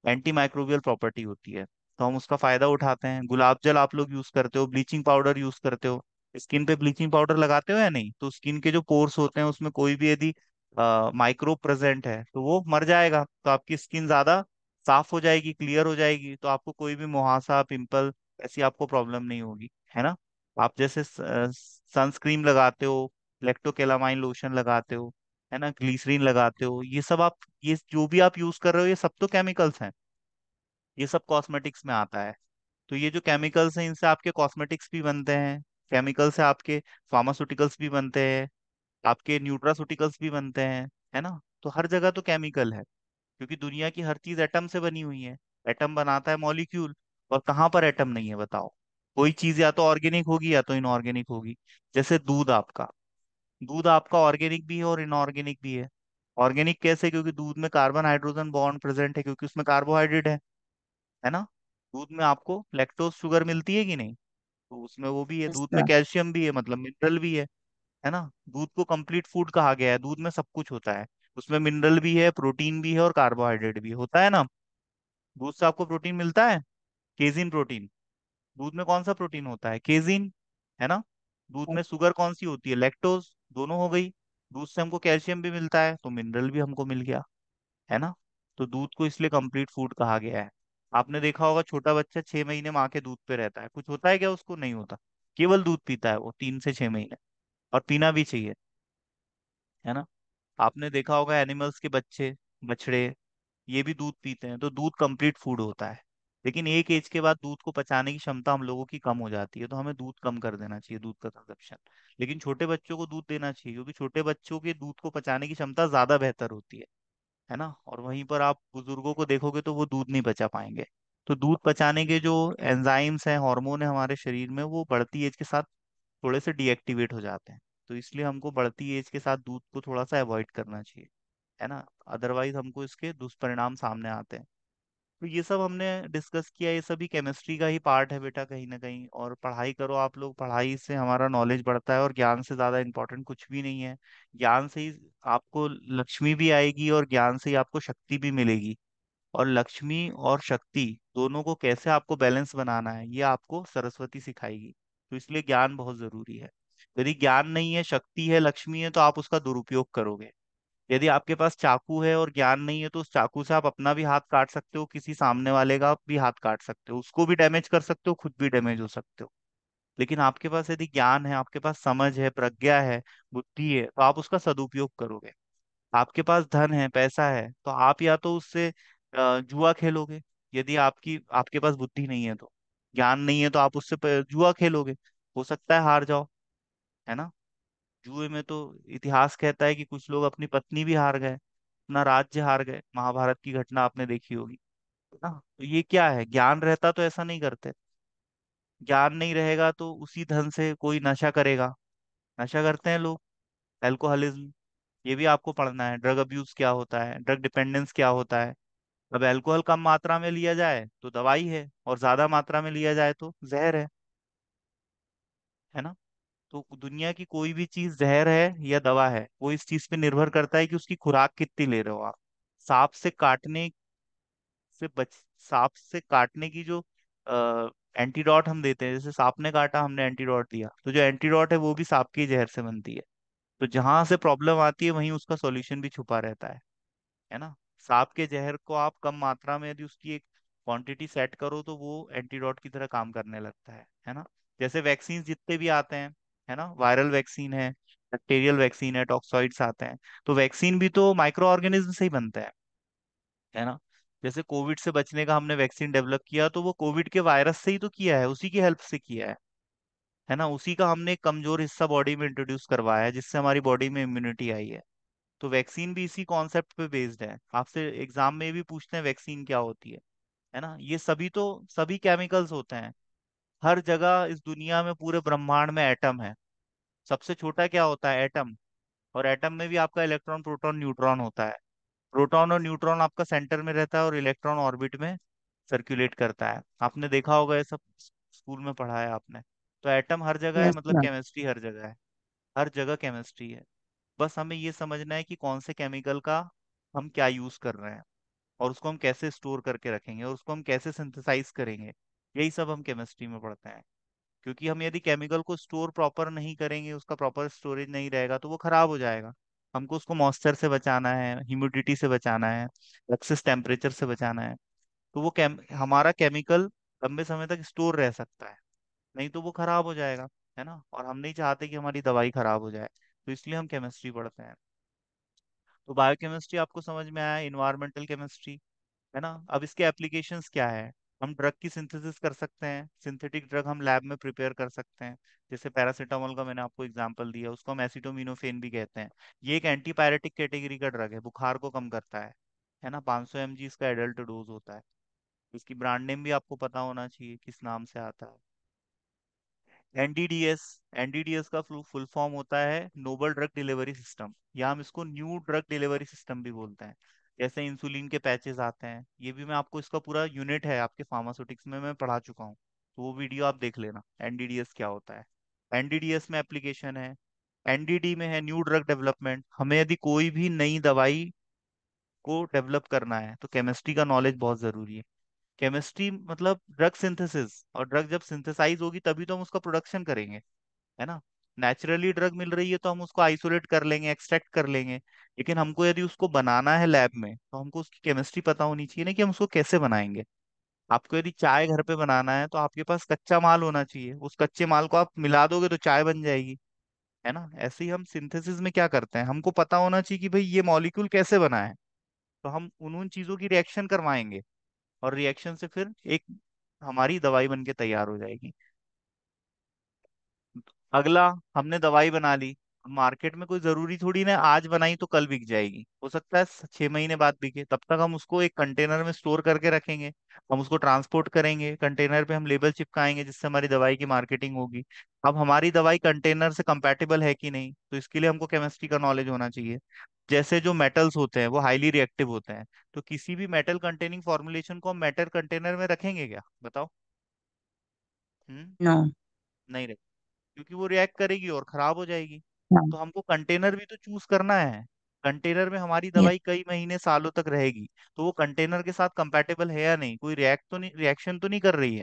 एंटी माइक्रोबियल प्रॉपर्टी होती है। तो हम उसका फायदा उठाते हैं। गुलाब जल आप लोग यूज करते हो, ब्लीचिंग पाउडर यूज करते हो, स्किन पे ब्लीचिंग पाउडर लगाते हो या नहीं? तो स्किन के जो पोर्स होते हैं उसमें कोई भी यदि माइक्रो प्रेजेंट है तो वो मर जाएगा, तो आपकी स्किन ज्यादा साफ हो जाएगी, क्लियर हो जाएगी, तो आपको कोई भी मुहासा, पिंपल, ऐसी आपको प्रॉब्लम नहीं होगी, है ना? आप जैसे सनस्क्रीन लगाते हो, लेक्टोकेलामाइन लोशन लगाते हो, है ना, ग्लीसरीन लगाते हो, ये सब आप, ये जो भी आप यूज कर रहे हो ये सब तो केमिकल्स हैं, ये सब कॉस्मेटिक्स में आता है। तो ये जो केमिकल्स हैं इनसे आपके कॉस्मेटिक्स भी बनते हैं, केमिकल से आपके फार्मास्यूटिकल्स भी बनते हैं, आपके न्यूट्रास्यूटिकल्स भी बनते हैं, है ना? तो हर जगह तो केमिकल है, क्योंकि दुनिया की हर चीज एटम से बनी हुई है। एटम बनाता है मॉलिक्यूल, और कहाँ पर एटम नहीं है बताओ? कोई चीज या तो ऑर्गेनिक होगी या तो इनऑर्गेनिक होगी। जैसे दूध आपका ऑर्गेनिक भी है और इनऑर्गेनिक भी है। ऑर्गेनिक कैसे? क्योंकि दूध में कार्बन हाइड्रोजन बॉन्ड प्रेजेंट है, क्योंकि उसमें कार्बोहाइड्रेट है ना? दूध में आपको लैक्टोज शुगर मिलती है कि नहीं? तो उसमें वो भी है। दूध में अच्छा। कैल्शियम भी है, मतलब मिनरल भी है ना? दूध को कंप्लीट फूड कहा गया है, दूध में सब कुछ होता है। उसमें मिनरल भी है, प्रोटीन भी है और कार्बोहाइड्रेट भी होता है ना? दूध से आपको प्रोटीन मिलता है, केजिन प्रोटीन। दूध में कौन सा प्रोटीन होता है? केजिन, है ना? दूध में शुगर कौन सी होती है? लैक्टोज। दोनों हो गई। दूध से हमको कैल्शियम भी मिलता है, तो मिनरल भी हमको मिल गया, है ना? तो दूध को इसलिए कंप्लीट फूड कहा गया है। आपने देखा होगा छोटा बच्चा 6 महीने माँ के दूध पे रहता है, कुछ होता है क्या उसको? नहीं होता। केवल दूध पीता है वो 3 से 6 महीने, और पीना भी चाहिए, है ना? आपने देखा होगा एनिमल्स के बच्चे, बछड़े, ये भी दूध पीते हैं। तो दूध कंप्लीट फूड होता है। लेकिन एक एज के बाद दूध को पचाने की क्षमता हम लोगों की कम हो जाती है, तो हमें दूध कम कर देना चाहिए, दूध का कंजप्शन। लेकिन छोटे बच्चों को दूध देना चाहिए, क्योंकि छोटे बच्चों के दूध को पचाने की क्षमता ज्यादा बेहतर होती है ना? और वहीं पर आप बुजुर्गों को देखोगे तो वो दूध नहीं पचा पाएंगे। तो दूध पचाने के जो एंजाइम्स हैं, हार्मोन है हमारे शरीर में, वो बढ़ती एज के साथ थोड़े से डीएक्टिवेट हो जाते हैं। तो इसलिए हमको बढ़ती एज के साथ दूध को थोड़ा सा अवॉइड करना चाहिए, है ना? अदरवाइज हमको इसके दुष्परिणाम सामने आते हैं। तो ये सब हमने डिस्कस किया, ये सभी केमिस्ट्री का ही पार्ट है बेटा, कहीं ना कहीं। और पढ़ाई करो आप लोग, पढ़ाई से हमारा नॉलेज बढ़ता है, और ज्ञान से ज्यादा इंपॉर्टेंट कुछ भी नहीं है। ज्ञान से ही आपको लक्ष्मी भी आएगी, और ज्ञान से ही आपको शक्ति भी मिलेगी। और लक्ष्मी और शक्ति दोनों को कैसे आपको बैलेंस बनाना है, ये आपको सरस्वती सिखाएगी। तो इसलिए ज्ञान बहुत जरूरी है। यदि ज्ञान नहीं है, शक्ति है, लक्ष्मी है, तो आप उसका दुरुपयोग करोगे। यदि आपके पास चाकू है और ज्ञान नहीं है, तो उस चाकू से आप अपना भी हाथ काट सकते हो, किसी सामने वाले का भी हाथ काट सकते हो, उसको भी डैमेज कर सकते हो, खुद भी डैमेज हो सकते हो। लेकिन आपके पास यदि ज्ञान है, आपके पास समझ है, प्रज्ञा है, बुद्धि है, तो आप उसका सदुपयोग करोगे। आपके पास धन है, पैसा है, तो आप या तो उससे जुआ खेलोगे, यदि आपके पास बुद्धि नहीं है तो। ज्ञान नहीं है तो आप उससे जुआ खेलोगे, हो सकता है हार जाओ, है ना? जुए में तो इतिहास कहता है कि कुछ लोग अपनी पत्नी भी हार गए, अपना राज्य हार गए, महाभारत की घटना आपने देखी होगी, है ना? तो ये क्या है? ज्ञान रहता तो ऐसा नहीं करते। ज्ञान नहीं रहेगा तो उसी धन से कोई नशा करेगा। नशा करते हैं लोग, अल्कोहलिज्म, ये भी आपको पढ़ना है। ड्रग अब्यूज क्या होता है, ड्रग डिपेंडेंस क्या होता है। अब अल्कोहल कम मात्रा में लिया जाए तो दवाई है, और ज्यादा मात्रा में लिया जाए तो जहर है ना? तो दुनिया की कोई भी चीज जहर है या दवा है, वो इस चीज पे निर्भर करता है कि उसकी खुराक कितनी ले रहे हो आप। सांप से काटने से बच सांप से काटने की जो एंटीडोट हम देते हैं, जैसे सांप ने काटा, हमने एंटीडोट दिया, तो जो एंटीडोट है वो भी सांप की जहर से बनती है। तो जहां से प्रॉब्लम आती है वहीं उसका सॉल्यूशन भी छुपा रहता है ना? सांप के जहर को आप कम मात्रा में यदि उसकी एक क्वांटिटी सेट करो तो वो एंटीडोट की तरह काम करने लगता है ना? जैसे वैक्सीन जितने भी आते हैं, है ना, वायरल वैक्सीन है, बैक्टीरियल वैक्सीन है, टॉक्सॉइड्स आते हैं, तो वैक्सीन भी तो माइक्रो ऑर्गेनिज्म से ही बनता है ना? जैसे कोविड से बचने का हमने वैक्सीन डेवलप किया, तो वो कोविड के वायरस से ही तो किया है, उसी की हेल्प से किया है ना? उसी का हमने एक कमजोर हिस्सा बॉडी में इंट्रोड्यूस करवाया है, जिससे हमारी बॉडी में इम्यूनिटी आई है। तो वैक्सीन भी इसी कॉन्सेप्ट पे बेस्ड है। आपसे एग्जाम में भी पूछते हैं वैक्सीन क्या होती है ना? ये सभी तो सभी केमिकल्स होते हैं। हर जगह इस दुनिया में, पूरे ब्रह्मांड में एटम है। सबसे छोटा क्या होता है? एटम। और एटम में भी आपका इलेक्ट्रॉन, प्रोटॉन, न्यूट्रॉन होता है। प्रोटॉन और न्यूट्रॉन आपका सेंटर में रहता है, और इलेक्ट्रॉन ऑर्बिट में सर्कुलेट करता है। आपने देखा होगा ये सब। स्कूल में पढ़ा है आपने। तो एटम हर जगह है, यस मतलब मैम। केमिस्ट्री हर जगह है। हर जगह केमिस्ट्री है। बस हमें ये समझना है कि कौन से केमिकल का हम क्या यूज कर रहे हैं, और उसको हम कैसे स्टोर करके रखेंगे, और उसको हम कैसे सिंथेसाइज करेंगे। यही सब हम केमिस्ट्री में पढ़ते हैं। क्योंकि हम यदि केमिकल को स्टोर प्रॉपर नहीं करेंगे, उसका प्रॉपर स्टोरेज नहीं रहेगा, तो वो खराब हो जाएगा। हमको उसको मॉइस्चर से बचाना है, ह्यूमिडिटी से बचाना है, एक्सेस टेम्परेचर से बचाना है। तो वो हमारा केमिकल लंबे समय तक स्टोर रह सकता है। नहीं तो वो खराब हो जाएगा, है ना। और हम नहीं चाहते कि हमारी दवाई खराब हो जाए। तो इसलिए हम केमिस्ट्री पढ़ते हैं। तो बायोकेमिस्ट्री आपको समझ में आया, इन्वायरमेंटल केमिस्ट्री, है ना। अब इसके एप्लीकेशंस क्या है। हम ड्रग की सिंथेसिस कर सकते हैं, सिंथेटिक ड्रग हम लैब में प्रिपेयर कर सकते हैं। जैसे पैरासीटामोल का मैंने आपको एग्जांपल दिया, उसको हम एसिटोमिनोफेन भी कहते हैं। ये एक एंटीपायरेटिक कैटेगरी का ड्रग है, बुखार को कम करता है ना। 500 mg इसका एडल्ट डोज होता है। इसकी ब्रांड नेम भी आपको पता होना चाहिए, किस नाम से आता है। एनडीडीएस, एनडीडीएस का फुल फॉर्म होता है नोबल ड्रग डिलीवरी सिस्टम, या हम इसको न्यू ड्रग डिलीवरी सिस्टम भी बोलते हैं। जैसे इंसुलिन के पैचेस आते हैं, ये भी मैं आपको, इसका पूरा यूनिट है आपके फार्मास्यूटिक्स में, मैं पढ़ा चुका हूँ। तो वो वीडियो आप देख लेना, एनडीडीएस क्या होता है। एनडीडीएस में एप्लीकेशन है। एनडीडी में है न्यू ड्रग डेवलपमेंट। हमें यदि कोई भी नई दवाई को डेवलप करना है तो केमिस्ट्री का नॉलेज बहुत जरूरी है। केमिस्ट्री मतलब ड्रग सिंथेसिस, और ड्रग जब सिंथेसाइज होगी तभी तो हम उसका प्रोडक्शन करेंगे, है ना। नेचुरली ड्रग मिल रही है तो हम उसको आइसोलेट कर लेंगे, एक्सट्रैक्ट कर लेंगे। लेकिन हमको यदि उसको बनाना है लैब में, तो हमको उसकी केमिस्ट्री पता होनी चाहिए ना, कि हम उसको कैसे बनाएंगे। आपको यदि चाय घर पे बनाना है तो आपके पास कच्चा माल होना चाहिए, उस कच्चे माल को आप मिला दोगे तो चाय बन जाएगी, है ना। ऐसे ही हम सिंथेसिस में क्या करते हैं, हमको पता होना चाहिए कि भाई ये मॉलिक्यूल कैसे बना है। तो हम उन उन चीजों की रिएक्शन करवाएंगे, और रिएक्शन से फिर एक हमारी दवाई बन के तैयार हो जाएगी। अगला, हमने दवाई बना ली। मार्केट में कोई जरूरी थोड़ी ना आज बनाई तो कल बिक जाएगी, हो सकता है 6 महीने बाद बिके। तब तक हम उसको एक कंटेनर में स्टोर करके रखेंगे। हम उसको ट्रांसपोर्ट करेंगे, कंटेनर पे हम लेबल चिपकाएंगे, जिससे हमारी दवाई की मार्केटिंग होगी। अब हमारी दवाई कंटेनर से कंपैटिबल है कि नहीं, तो इसके लिए हमको केमिस्ट्री का नॉलेज होना चाहिए। जैसे जो मेटल्स होते हैं वो हाईली रिएक्टिव होते हैं, तो किसी भी मेटल कंटेनिंग फॉर्मुलेशन को हम मेटल कंटेनर में रखेंगे क्या, बताओ। हम्म। नो। नहीं, क्योंकि वो रिएक्ट करेगी और खराब हो जाएगी। हाँ। तो हमको कंटेनर भी तो चूज करना है। कंटेनर में हमारी यस। दवाई कई महीने सालों तक रहेगी, तो वो कंटेनर के साथ कंपैटिबल है या नहीं, कोई रिएक्ट तो नहीं, रिएक्शन तो नहीं कर रही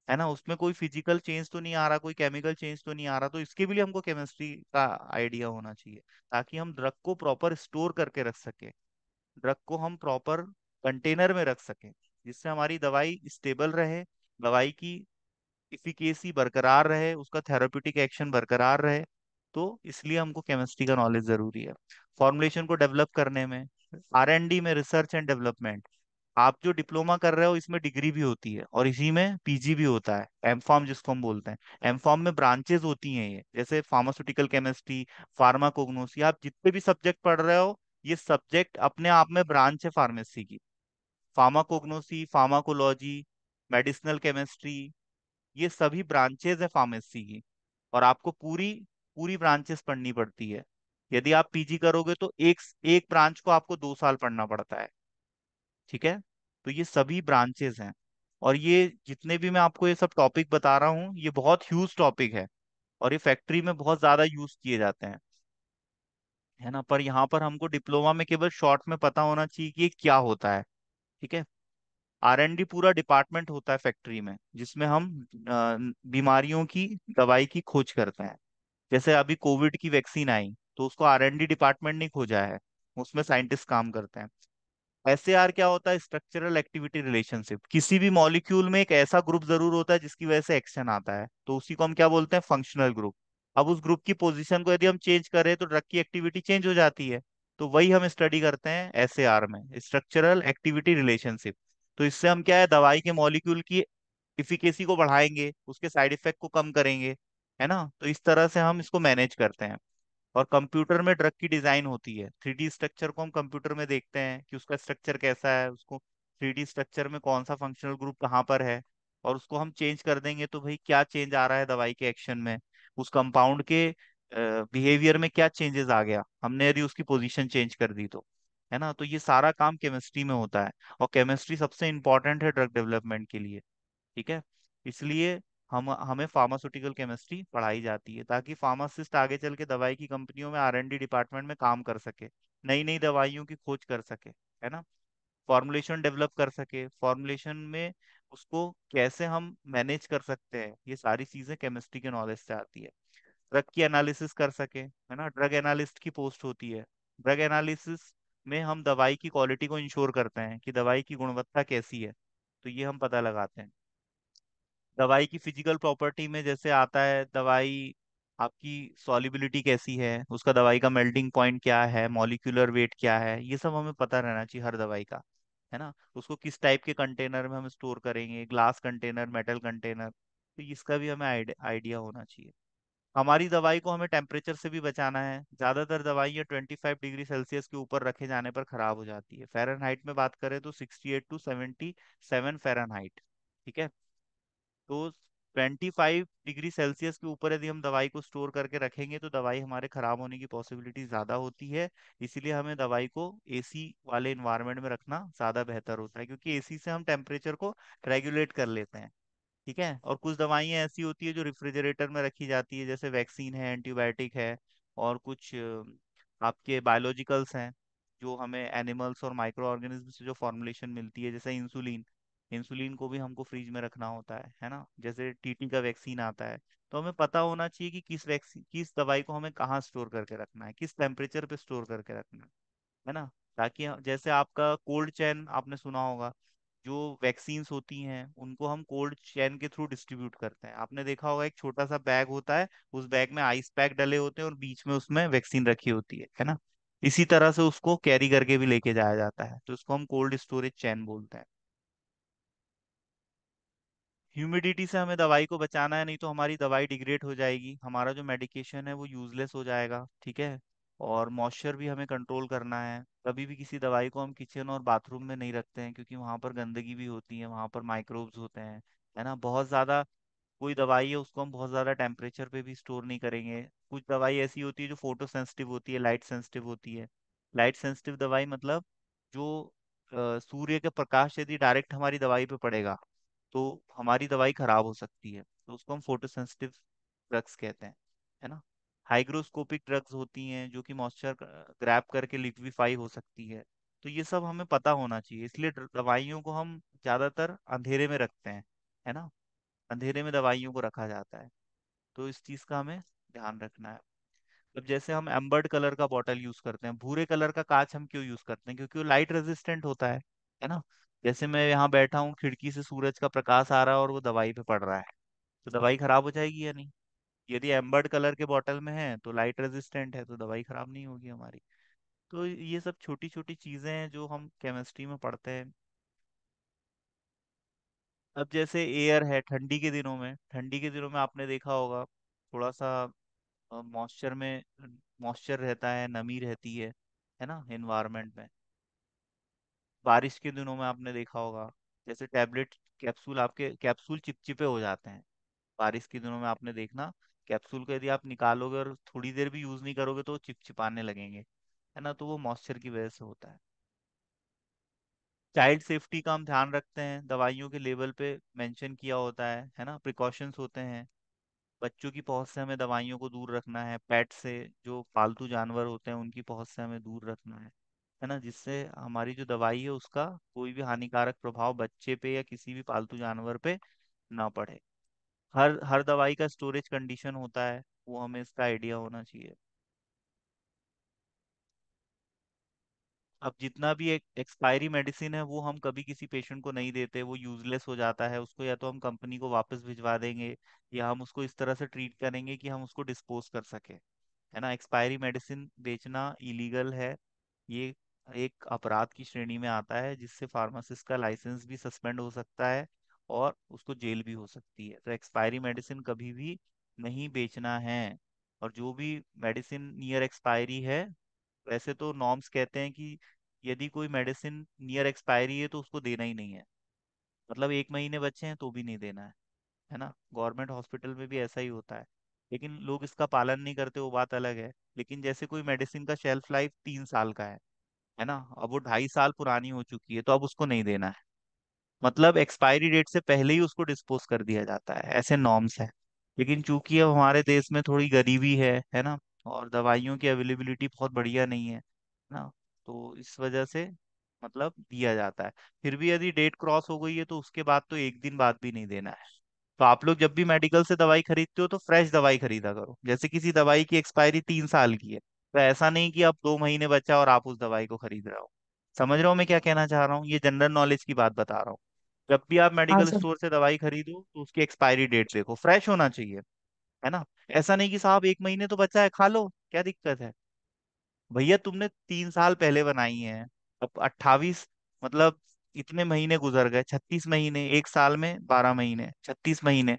है ना, उसमें कोई फिजिकल चेंज तो नहीं आ रहा, कोई केमिकल चेंज तो नहीं आ रहा। तो इसके भी लिए हमको केमिस्ट्री का आइडिया होना चाहिए, ताकि हम ड्रग को प्रॉपर स्टोर करके रख सके, ड्रग को हम प्रॉपर कंटेनर में रख सकें, जिससे हमारी दवाई स्टेबल रहे, दवाई की इफिकेसी बरकरार रहे, उसका थेराप्यूटिक एक्शन बरकरार रहे। तो इसलिए हमको केमिस्ट्री का नॉलेज जरूरी है। फॉर्मुलेशन को डेवलप करने में, आर एंड डी में, रिसर्च एंड डेवलपमेंट, आप जो डिप्लोमा कर रहे हो इसमें डिग्री भी होती है, और इसी में पीजी भी होता है, एमफॉर्म जिसको हम बोलते हैं। एमफॉर्म में ब्रांचेस होती हैं, ये जैसे फार्मास्यूटिकल केमिस्ट्री, फार्माकोग्नोसी, आप जितने भी सब्जेक्ट पढ़ रहे हो, ये सब्जेक्ट अपने आप में ब्रांच है फार्मेसी की। फार्माकोग्नोसी, फार्माकोलॉजी, मेडिसिनल केमिस्ट्री, ये सभी ब्रांचेज है फार्मेसी की। और आपको पूरी पूरी ब्रांचेस पढ़नी पड़ती है। यदि आप पीजी करोगे तो एक एक ब्रांच को आपको 2 साल पढ़ना पड़ता है, ठीक है। तो ये सभी ब्रांचेस हैं। और ये जितने भी मैं आपको ये सब टॉपिक बता रहा हूँ, ये बहुत ह्यूज टॉपिक है, और ये फैक्ट्री में बहुत ज्यादा यूज किए जाते हैं, है ना। पर यहाँ पर हमको डिप्लोमा में केवल शॉर्ट में पता होना चाहिए कि ये क्या होता है, ठीक है। आर एंड डी पूरा डिपार्टमेंट होता है फैक्ट्री में, जिसमें हम बीमारियों की दवाई की खोज करते हैं। जैसे अभी कोविड की वैक्सीन आई, तो उसको आर एंड डी डिपार्टमेंट ने खोजा है, उसमें साइंटिस्ट काम करते हैं। एस क्या होता है, स्ट्रक्चरल एक्टिविटी रिलेशनशिप, किसी भी मॉलिक्यूल में एक ऐसा ग्रुप जरूर होता है जिसकी वजह से एक्शन आता है, तो उसी को हम क्या बोलते हैं, फंक्शनल ग्रुप। अब उस ग्रुप की पोजीशन को यदि हम चेंज करें तो ड्रग की एक्टिविटी चेंज हो जाती है। तो वही हम स्टडी करते हैं एस में, स्ट्रक्चरल एक्टिविटी रिलेशनशिप। तो इससे हम क्या है, दवाई के मॉलिक्यूल की इफिकेसी को बढ़ाएंगे, उसके साइड इफेक्ट को कम करेंगे, है ना। तो इस तरह से हम इसको मैनेज करते हैं। और कंप्यूटर में ड्रग की डिजाइन होती है, 3D स्ट्रक्चर को हम कंप्यूटर में देखते हैं कि उसका स्ट्रक्चर कैसा है, उसको 3D स्ट्रक्चर में कौन सा फंक्शनल ग्रुप कहाँ पर है, और उसको हम चेंज कर देंगे तो भाई क्या चेंज आ रहा है दवाई के एक्शन में, उस कंपाउंड के बिहेवियर में क्या चेंजेस आ गया, हमने यदि उसकी पोजीशन चेंज कर दी तो, है ना। तो ये सारा काम केमिस्ट्री में होता है, और केमिस्ट्री सबसे इंपॉर्टेंट है ड्रग डेवलपमेंट के लिए, ठीक है। इसलिए हम हमें फार्मास्यूटिकल केमिस्ट्री पढ़ाई जाती है, ताकि फार्मासिस्ट आगे चल के दवाई की कंपनियों में R&D डिपार्टमेंट में काम कर सके, नई नई दवाइयों की खोज कर सके, है ना। फॉर्मुलेशन डेवलप कर सके, फॉर्मुलेशन में उसको कैसे हम मैनेज कर सकते हैं, ये सारी चीजें केमिस्ट्री के नॉलेज से आती है। ड्रग की एनालिसिस कर सके, है ना, ड्रग एनालिस्ट की पोस्ट होती है। ड्रग एनालिसिस में हम दवाई की क्वालिटी को इंश्योर करते हैं कि दवाई की गुणवत्ता कैसी है, तो ये हम पता लगाते हैं। दवाई की फिजिकल प्रॉपर्टी में जैसे आता है, दवाई आपकी सॉल्युबिलिटी कैसी है, उसका दवाई का मेल्टिंग पॉइंट क्या है, मॉलिक्यूलर वेट क्या है, ये सब हमें पता रहना चाहिए हर दवाई का, है ना। उसको किस टाइप के कंटेनर में हम स्टोर करेंगे, ग्लास कंटेनर, मेटल कंटेनर, तो इसका भी हमें आइडिया होना चाहिए। हमारी दवाई को हमें टेम्परेचर से भी बचाना है। ज्यादातर दवाइयाँ 25 डिग्री सेल्सियस के ऊपर रखे जाने पर खराब हो जाती है। फ़ारेनहाइट में बात करें तो 68 to 77 फ़ारेनहाइट, ठीक है। तो 25 डिग्री सेल्सियस के ऊपर यदि हम दवाई को स्टोर करके रखेंगे तो दवाई हमारे खराब होने की पॉसिबिलिटी ज्यादा होती है। इसीलिए हमें दवाई को एसी वाले इन्वायरमेंट में रखना ज्यादा बेहतर होता है, क्योंकि एसी से हम टेम्परेचर को रेगुलेट कर लेते हैं, ठीक है। और कुछ दवाइयाँ ऐसी होती है जो रेफ्रिजरेटर में रखी जाती है, जैसे वैक्सीन है, एंटीबायोटिक है, और कुछ आपके बायोलॉजिकल्स हैं जो हमें एनिमल्स और माइक्रो ऑर्गेनिज्म से जो फॉर्मुलेशन मिलती है, जैसे इंसुलिन। इंसुलिन को भी हमको फ्रीज में रखना होता है ना। जैसे टीटी का वैक्सीन आता है, तो हमें पता होना चाहिए कि किस वैक्सीन, किस दवाई को हमें कहाँ स्टोर करके रखना है, किस टेम्परेचर पे स्टोर करके रखना है ना। ताकि जैसे आपका कोल्ड चेन आपने सुना होगा, जो वैक्सीन्स होती हैं उनको हम कोल्ड चेन के थ्रू डिस्ट्रीब्यूट करते हैं। आपने देखा होगा एक छोटा सा बैग होता है, उस बैग में आइस पैक डले होते हैं और बीच में उसमें वैक्सीन रखी होती है ना। इसी तरह से उसको कैरी करके भी लेके जाया जाता है, तो उसको हम कोल्ड स्टोरेज चेन बोलते हैं। ह्यूमिडिटी से हमें दवाई को बचाना है, नहीं तो हमारी दवाई डिग्रेड हो जाएगी, हमारा जो मेडिकेशन है वो यूजलेस हो जाएगा, ठीक है। और मॉइस्चर भी हमें कंट्रोल करना है। कभी भी किसी दवाई को हम किचन और बाथरूम में नहीं रखते हैं, क्योंकि वहां पर गंदगी भी होती है, वहां पर माइक्रोब्स होते हैं, है ना। बहुत ज्यादा कोई दवाई है उसको हम बहुत ज्यादा टेम्परेचर पे भी स्टोर नहीं करेंगे। कुछ दवाई ऐसी होती है जो फोटो सेंसिटिव होती है, लाइट सेंसिटिव होती है। लाइट सेंसिटिव दवाई मतलब जो सूर्य के प्रकाश यदि डायरेक्ट हमारी दवाई पे पड़ेगा तो हमारी दवाई खराब हो सकती है, तो उसको हम फोटो सेंसिटिव ड्रग्स कहते हैं, है ना। हाइग्रोस्कोपिक ड्रग्स होती हैं जो कि मॉइस्चर ग्रैब करके लिक्विफाई हो सकती है। तो ये सब हमें पता होना चाहिए, इसलिए दवाइयों को हम ज्यादातर अंधेरे में रखते हैं, है ना। अंधेरे में दवाइयों को रखा जाता है, तो इस चीज का हमें ध्यान रखना है। अब जैसे हम एम्बर्ड कलर का बॉटल यूज करते हैं, भूरे कलर का कांच हम क्यों यूज करते हैं, क्योंकि वो लाइट रेजिस्टेंट होता है ना। जैसे मैं यहाँ बैठा हूँ, खिड़की से सूरज का प्रकाश आ रहा है और वो दवाई पे पड़ रहा है, तो दवाई खराब हो जाएगी या नहीं। यदि एम्बर्ड कलर के बॉटल में है तो लाइट रेजिस्टेंट है, तो दवाई खराब नहीं होगी हमारी। तो ये सब छोटी छोटी चीजें हैं जो हम केमिस्ट्री में पढ़ते हैं। अब जैसे एयर है, ठंडी के दिनों में आपने देखा होगा थोड़ा सा मॉइस्चर में मॉइस्चर रहता है, नमी रहती है ना एनवायरनमेंट में। बारिश के दिनों में आपने देखा होगा जैसे टैबलेट कैप्सूल, आपके कैप्सूल चिपचिपे हो जाते हैं। बारिश के दिनों में आपने देखना, कैप्सूल को यदि आप निकालोगे और थोड़ी देर भी यूज नहीं करोगे तो वो चिपचिपाने लगेंगे, है ना। तो वो मॉइस्चर की वजह से होता है। चाइल्ड सेफ्टी का हम ध्यान रखते हैं, दवाइयों के लेवल पे मेंशन किया होता है ना, प्रिकॉशंस होते हैं। बच्चों की पहुंच से हमें दवाइयों को दूर रखना है, पेट से, जो पालतू जानवर होते हैं उनकी पहुंच से हमें दूर रखना है ना, जिससे हमारी जो दवाई है उसका कोई भी हानिकारक प्रभाव बच्चे पे या किसी भी पालतू जानवर पे ना पड़े। हर हर दवाई का स्टोरेज कंडीशन होता है, वो हमें इसका आइडिया होना चाहिए। अब जितना भी एक एक्सपायरी मेडिसिन है वो हम कभी किसी पेशेंट को नहीं देते, वो यूजलेस हो जाता है, उसको या तो हम कंपनी को वापस भिजवा देंगे, या हम उसको इस तरह से ट्रीट करेंगे कि हम उसको डिस्पोज कर सके, है ना। एक्सपायरी मेडिसिन बेचना इलीगल है, ये एक अपराध की श्रेणी में आता है, जिससे फार्मासिस्ट का लाइसेंस भी सस्पेंड हो सकता है और उसको जेल भी हो सकती है। तो एक्सपायरी मेडिसिन कभी भी नहीं बेचना है। और जो भी मेडिसिन नियर एक्सपायरी है, वैसे तो नॉर्म्स कहते हैं कि यदि कोई मेडिसिन नियर एक्सपायरी है तो उसको देना ही नहीं है, मतलब 1 महीने बचे हैं तो भी नहीं देना है ना। गवर्नमेंट हॉस्पिटल में भी ऐसा ही होता है, लेकिन लोग इसका पालन नहीं करते, वो बात अलग है। लेकिन जैसे कोई मेडिसिन का शेल्फ लाइफ 3 साल का है ना, अब वो 2.5 साल पुरानी हो चुकी है तो अब उसको नहीं देना मतलब एक्सपायरी डेट से पहले ही उसको डिस्पोज कर दिया जाता है, ऐसे नॉर्म्स है। लेकिन चूंकि अब हमारे देश में थोड़ी गरीबी है ना, और दवाइयों की अवेलेबिलिटी बहुत बढ़िया नहीं है ना, तो इस वजह से मतलब दिया जाता है। फिर भी यदि डेट क्रॉस हो गई है तो उसके बाद तो एक दिन बाद भी नहीं देना है। तो आप लोग जब भी मेडिकल से दवाई खरीदते हो तो फ्रेश दवाई खरीदा करो। जैसे किसी दवाई की एक्सपायरी 3 साल की है, तो ऐसा नहीं कि अब 2 महीने बचा और आप उस दवाई को खरीद रहे हो। समझ रहे हो मैं क्या कहना चाह रहा हूँ? ये जनरल नॉलेज की बात बता रहा हूँ। जब भी आप हाँ मेडिकल सर। स्टोर से दवाई खरीदो तो उसकी एक्सपायरी डेट देखो, फ्रेश होना चाहिए, है ना। ऐसा नहीं कि साहब 1 महीने तो बचा है, खा लो, क्या दिक्कत है। भैया तुमने 3 साल पहले बनाई है, अब 28, मतलब इतने महीने गुजर गए, 36 महीने, एक साल में 12 महीने, 36 महीने,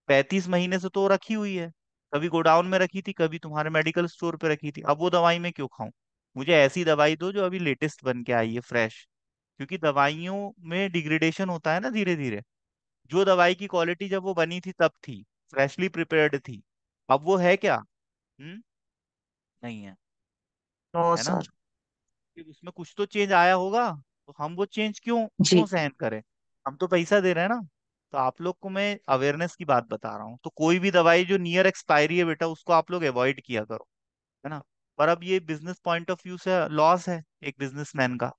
35 महीने से तो रखी हुई है। कभी गोडाउन में रखी थी, कभी तुम्हारे मेडिकल स्टोर पे रखी थी, अब वो दवाई मैं क्यों खाऊं? मुझे ऐसी दवाई दो जो अभी लेटेस्ट बन के आई है, फ्रेश। क्योंकि दवाइयों में डिग्रेडेशन होता है ना धीरे धीरे। जो दवाई की क्वालिटी जब वो बनी थी तब थी, फ्रेशली प्रिपेयर्ड थी, अब वो है क्या? नहीं है। नो है ना। सर। कि उसमें कुछ तो चेंज आया होगा, तो हम वो चेंज क्यों क्यों जी। सहन करें? हम तो पैसा दे रहे हैं ना। तो आप लोग को मैं अवेयरनेस की बात बता रहा हूँ, तो कोई भी दवाई जो नियर एक्सपायरी है बेटा, उसको आप लोग अवॉइड किया करो, है ना। पर अब ये बिजनेस पॉइंट ऑफ व्यू से लॉस है एक बिजनेसमैन का,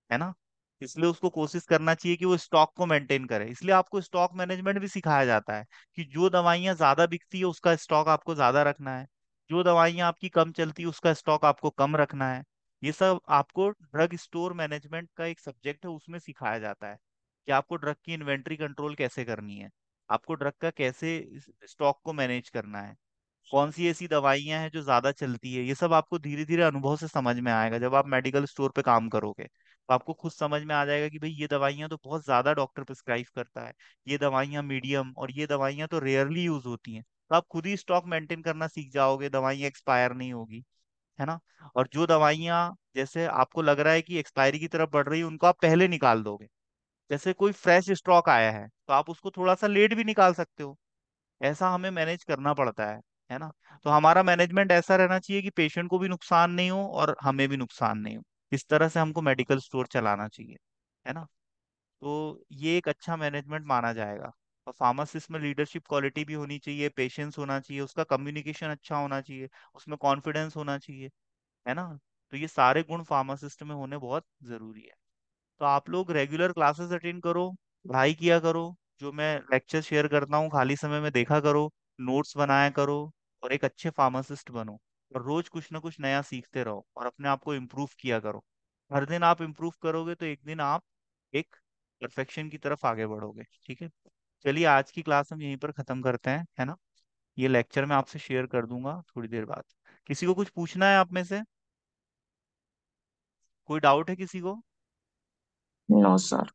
है ना। इसलिए उसको कोशिश करना चाहिए कि वो स्टॉक को मेंटेन करे। इसलिए आपको स्टॉक मैनेजमेंट भी सिखाया जाता है कि जो दवाइयां ज्यादा बिकती है उसका स्टॉक आपको ज्यादा रखना है, जो दवाइयां आपकी कम चलती है उसका स्टॉक आपको कम रखना है। ये सब आपको ड्रग स्टोर मैनेजमेंट का एक सब्जेक्ट है, उसमें सिखाया जाता है कि आपको ड्रग की इन्वेंट्री कंट्रोल कैसे करनी है, आपको ड्रग का कैसे स्टॉक को मैनेज करना है, कौन सी ऐसी दवाइयां हैं जो ज्यादा चलती है। ये सब आपको धीरे धीरे अनुभव से समझ में आएगा जब आप मेडिकल स्टोर पे काम करोगे। तो आपको खुद समझ में आ जाएगा कि भाई ये दवाइयां तो बहुत ज्यादा डॉक्टर प्रिस्क्राइब करता है, ये दवाइयां मीडियम, और ये दवाइयां तो रेयरली यूज होती हैं। तो आप खुद ही स्टॉक मेंटेन करना सीख जाओगे, दवाइयां एक्सपायर नहीं होगी, है ना। और जो दवाइयां जैसे आपको लग रहा है कि एक्सपायरी की तरफ बढ़ रही है, उनको आप पहले निकाल दोगे। जैसे कोई फ्रेश स्टॉक आया है तो आप उसको थोड़ा सा लेट भी निकाल सकते हो। ऐसा हमें मैनेज करना पड़ता है ना। तो हमारा मैनेजमेंट ऐसा रहना चाहिए कि पेशेंट को भी नुकसान नहीं हो और हमें भी नुकसान नहीं हो। इस तरह से हमको मेडिकल स्टोर चलाना चाहिए, है ना। तो ये एक अच्छा मैनेजमेंट माना जाएगा। और फार्मासिस्ट में लीडरशिप क्वालिटी भी होनी चाहिए, पेशेंस होना चाहिए, उसका कम्युनिकेशन अच्छा होना चाहिए, उसमें कॉन्फिडेंस होना चाहिए, है ना। तो ये सारे गुण फार्मासिस्ट में होने बहुत जरूरी है। तो आप लोग रेगुलर क्लासेस अटेंड करो, पढ़ाई किया करो, जो मैं लेक्चर शेयर करता हूँ खाली समय में देखा करो, नोट्स बनाया करो, और एक अच्छे फार्मासिस्ट बनो। और रोज कुछ ना कुछ नया सीखते रहो और अपने आप को इम्प्रूव किया करो। हर दिन आप इम्प्रूव करोगे तो एक दिन आप एक परफेक्शन की तरफ आगे बढ़ोगे, ठीक है। चलिए आज की क्लास हम यहीं पर खत्म करते हैं, है ना। ये लेक्चर मैं आपसे शेयर कर दूंगा थोड़ी देर बाद। किसी को कुछ पूछना है आप में से? कोई डाउट है किसी को? No sir.